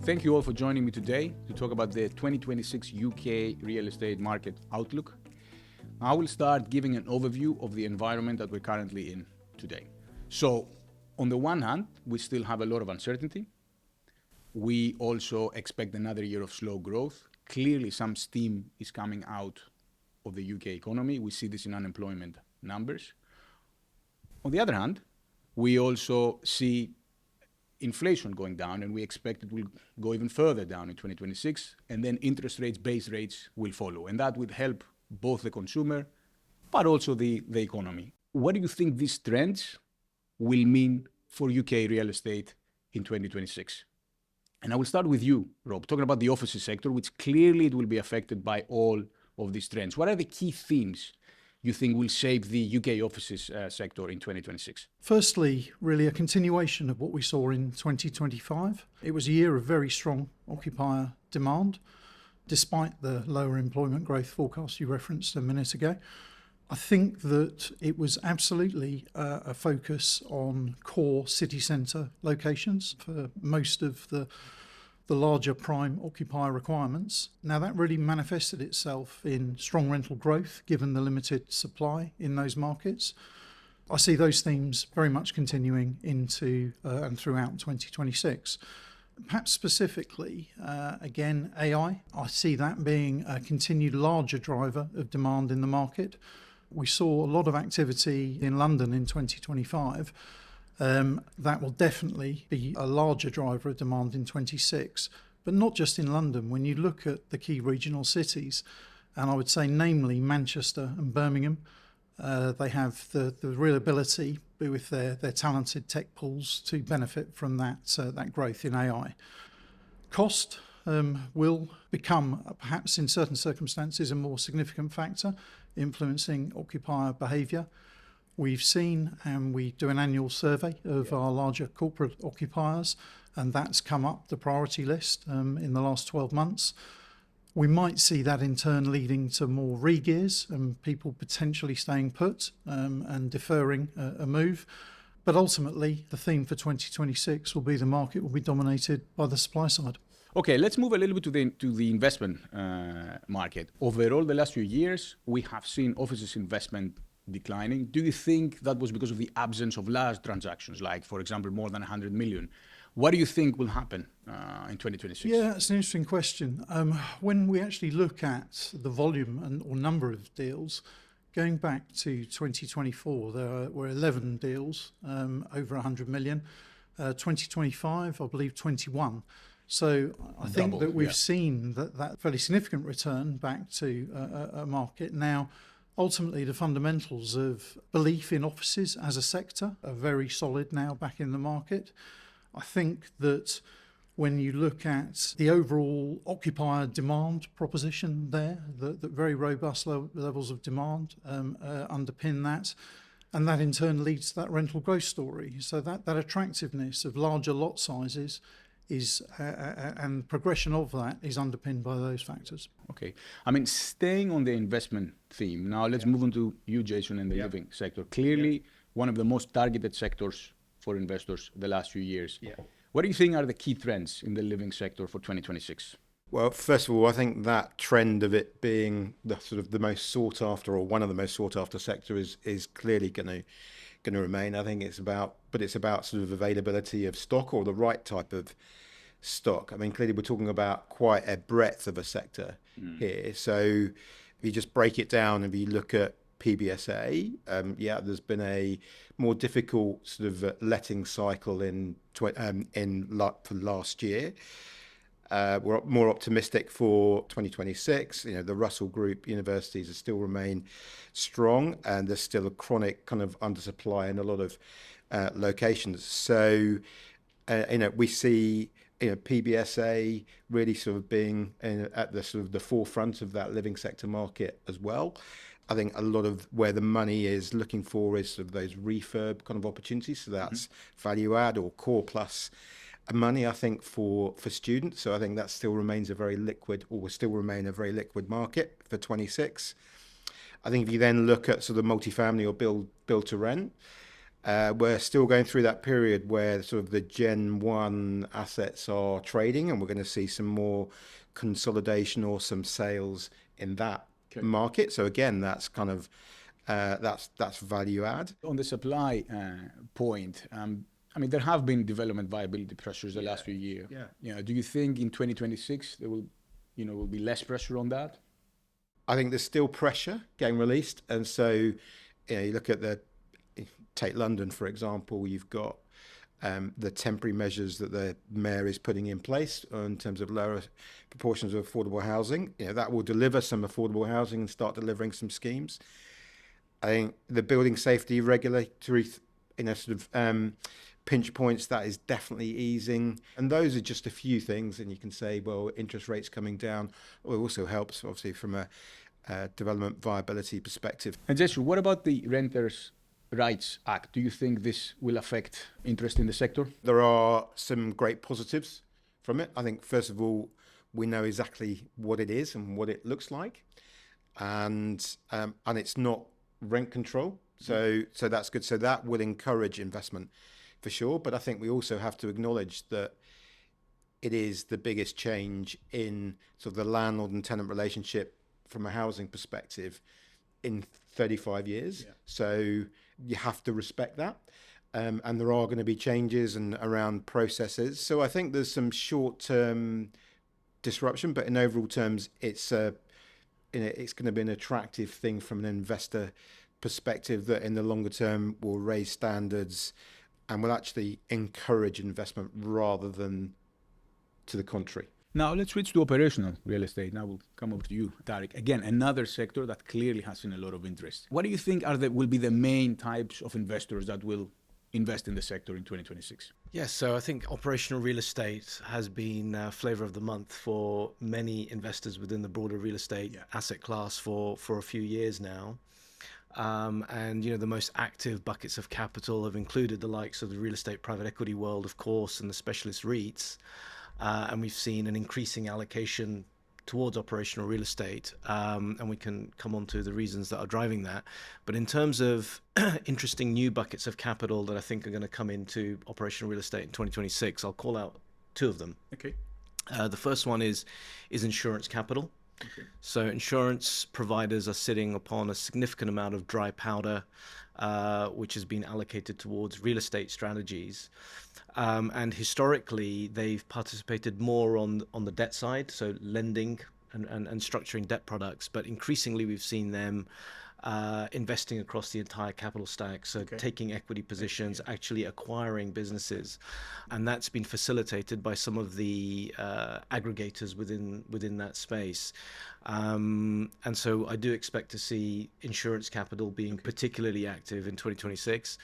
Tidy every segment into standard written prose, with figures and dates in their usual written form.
Thank you all for joining me today to talk about the 2026 UK real estate market outlook. I will start giving an overview of the environment that we're currently in today. So, on the one hand, we still have a lot of uncertainty. We also expect another year of slow growth. Clearly, some steam is coming out of the UK economy. We see this in unemployment numbers. On the other hand, we also see inflation going down, and we expect it will go even further down in 2026, and then interest rates, base rates will follow. And that would help both the consumer, but also the economy. What do you think these trends will mean for UK real estate in 2026? And I will start with you, Rob, talking about the offices sector, which clearly it will be affected by all of these trends. What are the key themes you think will shape the UK offices sector in 2026? Firstly, really a continuation of what we saw in 2025. It was a year of very strong occupier demand, despite the lower employment growth forecast you referenced a minute ago. I think that it was absolutely a focus on core city centre locations for most of the larger prime occupier requirements. Now, that really manifested itself in strong rental growth, given the limited supply in those markets. I see those themes very much continuing into and throughout 2026. Perhaps specifically, again, AI. I see that being a continued larger driver of demand in the market. We saw a lot of activity in London in 2025. That will definitely be a larger driver of demand in 26, but not just in London. When you look at the key regional cities, and I would say namely Manchester and Birmingham, they have the real ability with their talented tech pools to benefit from that growth in AI. Cost will become, perhaps in certain circumstances, a more significant factor influencing occupier behaviour. We've seen, and we do an annual survey of our larger corporate occupiers, and that's come up the priority list in the last 12 months. We might see that in turn leading to more re-gears and people potentially staying put and deferring a move. But ultimately, the theme for 2026 will be the market will be dominated by the supply side. Okay, let's move a little bit to the investment market. Overall, the last few years, we have seen offices investment declining. Do you think that was because of the absence of large transactions, like, for example, more than 100 million? What do you think will happen in 2026? Yeah, it's an interesting question. When we actually look at the volume or number of deals, going back to 2024, there were 11 deals over 100 million. 2025, I believe 21. So I think that we've seen that fairly significant return back to a market. Now, ultimately, the fundamentals of belief in offices as a sector are very solid now back in the market. I think that when you look at the overall occupier demand proposition there, the very robust levels of demand underpin that. And that in turn leads to that rental growth story. So that attractiveness of larger lot sizes is and progression of that is underpinned by those factors. Okay. I mean, staying on the investment theme, now let's move on to you, Jason, in the living sector. Clearly, one of the most targeted sectors for investors the last few years. What do you think are the key trends in the living sector for 2026? Well, first of all, I think that trend of it being the sort of the most sought after, or one of the most sought after sector is clearly going to remain. I think it's about sort of availability of stock, or the right type of stock. I mean, clearly we're talking about quite a breadth of a sector here. So if you just break it down, if you look at PBSA, there's been a more difficult sort of letting cycle for last year. We're more optimistic for 2026. The Russell Group universities still remain strong, and there's still a chronic kind of undersupply in a lot of locations. So, we see PBSA really sort of being at the sort of the forefront of that living sector market as well. I think a lot of where the money is looking for is sort of those refurb kind of opportunities. So that's value add or core plus money, I think, for students. So I think that still remains a very liquid, or will still remain a very liquid market for 26. I think if you then look at sort of multifamily or build to rent, We're still going through that period where sort of the Gen 1 assets are trading, and we're going to see some more consolidation or some sales in that market. So again, that's kind of that's value add. On the supply point, I mean, there have been development viability pressures the last few years. Do you think in 2026 there will be less pressure on that? I think there's still pressure getting released, and so you look at take London for example. You've got the temporary measures that the mayor is putting in place in terms of lower proportions of affordable housing. That will deliver some affordable housing and start delivering some schemes. I think the building safety regulatory, sort of pinch points, that is definitely easing. And those are just a few things. And you can say, well, interest rates coming down. Well, it also helps, obviously, from a development viability perspective. And Jeshua, what about the Renters' Rights Act? Do you think this will affect interest in the sector? There are some great positives from it. I think, first of all, we know exactly what it is and what it looks like. And it's not rent control. So that's good. So that will encourage investment for sure. But I think we also have to acknowledge that it is the biggest change in sort of the landlord and tenant relationship from a housing perspective in 35 years. Yeah. So you have to respect that. And there are going to be changes around processes. So I think there's some short-term disruption, but in overall terms, it's going to be an attractive thing from an investor perspective that in the longer term will raise standards and will actually encourage investment rather than to the contrary. Now let's switch to operational real estate. Now we'll come over to you, Tarek. Again, another sector that clearly has seen a lot of interest. What do you think will be the main types of investors that will invest in the sector in 2026? Yes, so I think operational real estate has been flavor of the month for many investors within the broader real estate asset class for a few years now. And the most active buckets of capital have included the likes of the real estate private equity world, of course, and the specialist REITs. And we've seen an increasing allocation towards operational real estate, and we can come on to the reasons that are driving that. But in terms of interesting new buckets of capital that I think are going to come into operational real estate in 2026, I'll call out two of them. Okay. The first one is insurance capital. Okay. So insurance providers are sitting upon a significant amount of dry powder, which has been allocated towards real estate strategies. And historically, they've participated more on the debt side, so lending and structuring debt products. But increasingly, we've seen them investing across the entire capital stack, so taking equity positions, actually acquiring businesses. And that's been facilitated by some of the aggregators within that space. And so I do expect to see insurance capital being particularly active in 2026.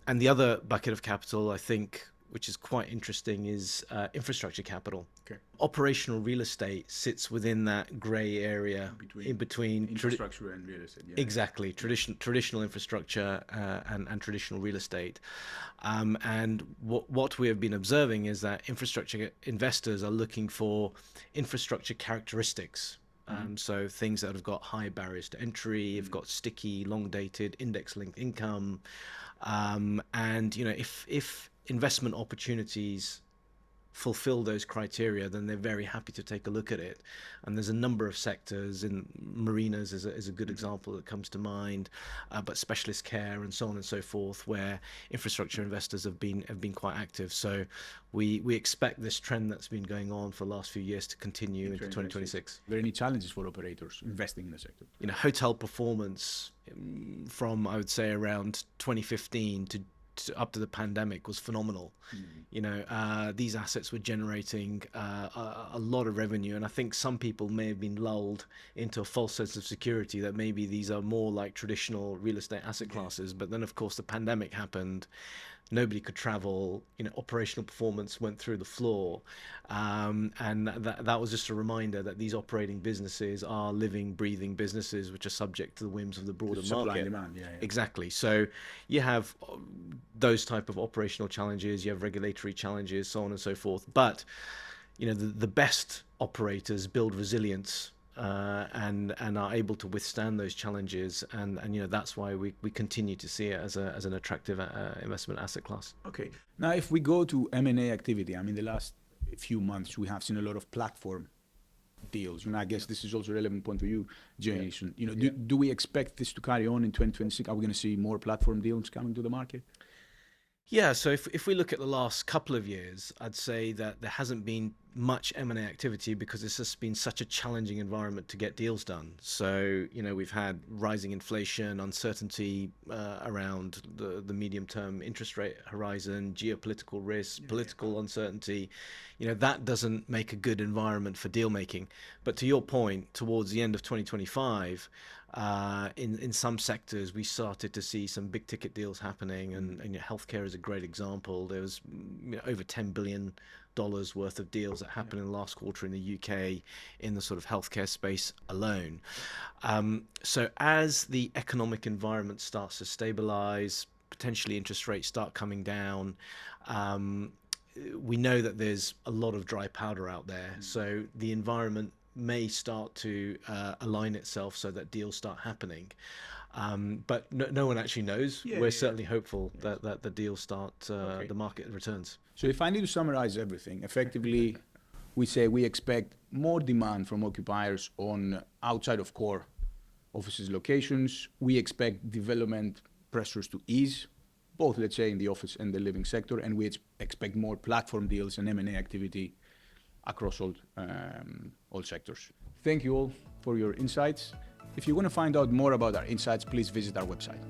And the other bucket of capital, I think, which is quite interesting, is infrastructure capital. Okay. Operational real estate sits within that grey area in between infrastructure and real estate. Yeah. Exactly, traditional infrastructure and traditional real estate. And what we have been observing is that infrastructure investors are looking for infrastructure characteristics. So things that have got high barriers to entry, have got sticky, long-dated, index-linked income. And if investment opportunities fulfill those criteria, then they're very happy to take a look at it. And there's a number of sectors, in marinas is a good example that comes to mind, but specialist care and so on and so forth, where infrastructure investors have been quite active. So we expect this trend that's been going on for the last few years to continue into 2026. Are there any challenges for operators investing in the sector? Hotel performance from, I would say, around 2015 to up to the pandemic was phenomenal. These assets were generating a lot of revenue, and I think some people may have been lulled into a false sense of security that maybe these are more like traditional real estate asset classes. But then, of course, the pandemic happened. Nobody could travel. Operational performance went through the floor, and that was just a reminder that these operating businesses are living, breathing businesses which are subject to the whims of the broader market. Supply and demand, yeah. Exactly. So you have those type of operational challenges, you have regulatory challenges, so on and so forth. But the best operators build resilience and are able to withstand those challenges, and that's why we continue to see it as an attractive investment asset class. Okay. Now, if we go to M&A activity, I mean, the last few months we have seen a lot of platform deals. I guess this is also a relevant point for you, Jason. Do we expect this to carry on in 2026? Are we going to see more platform deals coming to the market? Yeah, so if we look at the last couple of years, I'd say that there hasn't been much M&A activity because it's just been such a challenging environment to get deals done. So, we've had rising inflation, uncertainty around the medium-term interest rate horizon, geopolitical risks, political uncertainty. That doesn't make a good environment for deal making. But to your point, towards the end of 2025, in some sectors, we started to see some big ticket deals happening, and healthcare is a great example. There was over $10 billion worth of deals that happened in the last quarter in the UK in the sort of healthcare space alone. So as the economic environment starts to stabilize, potentially interest rates start coming down, we know that there's a lot of dry powder out there. So the environment may start to align itself so that deals start happening. But no one actually knows. We're certainly hopeful that the deals start, the market returns. So if I need to summarize everything, effectively, we say we expect more demand from occupiers on outside of core offices locations. We expect development pressures to ease, both, let's say, in the office and the living sector, and we expect more platform deals and M&A activity across all sectors. Thank you all for your insights. If you want to find out more about our insights, please visit our website.